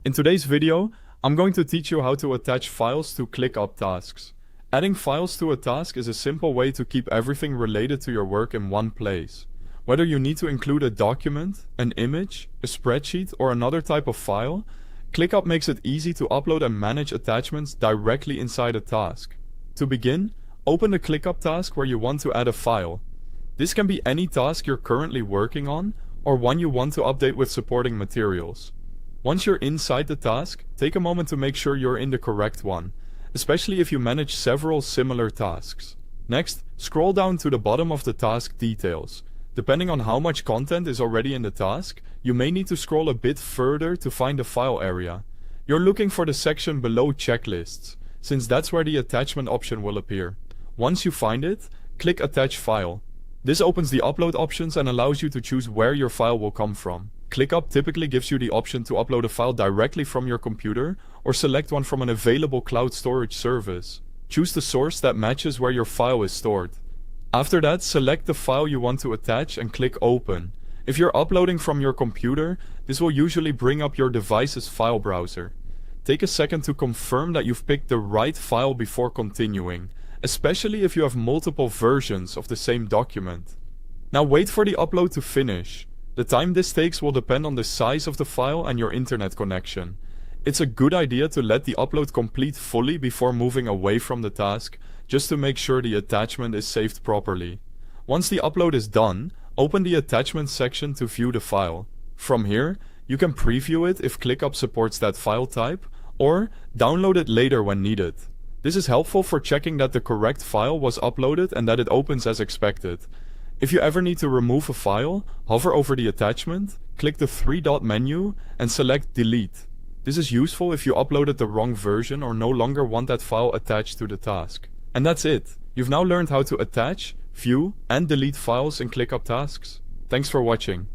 In today's video, I'm going to teach you how to attach files to ClickUp tasks. Adding files to a task is a simple way to keep everything related to your work in one place. Whether you need to include a document, an image, a spreadsheet, or another type of file, ClickUp makes it easy to upload and manage attachments directly inside a task. To begin, open the ClickUp task where you want to add a file. This can be any task you're currently working on, or one you want to update with supporting materials. Once you're inside the task, take a moment to make sure you're in the correct one, especially if you manage several similar tasks. Next, scroll down to the bottom of the task details. Depending on how much content is already in the task, you may need to scroll a bit further to find the file area. You're looking for the section below checklists, since that's where the attachment option will appear. Once you find it, click Attach File. This opens the upload options and allows you to choose where your file will come from. ClickUp typically gives you the option to upload a file directly from your computer or select one from an available cloud storage service. Choose the source that matches where your file is stored. After that, select the file you want to attach and click Open. If you're uploading from your computer, this will usually bring up your device's file browser. Take a second to confirm that you've picked the right file before continuing, especially if you have multiple versions of the same document. Now wait for the upload to finish. The time this takes will depend on the size of the file and your internet connection. It's a good idea to let the upload complete fully before moving away from the task, just to make sure the attachment is saved properly. Once the upload is done, open the attachment section to view the file. From here, you can preview it if ClickUp supports that file type, or download it later when needed. This is helpful for checking that the correct file was uploaded and that it opens as expected. If you ever need to remove a file, hover over the attachment, click the three-dot menu, and select Delete. This is useful if you uploaded the wrong version or no longer want that file attached to the task. And that's it. You've now learned how to attach, view, and delete files in ClickUp tasks. Thanks for watching.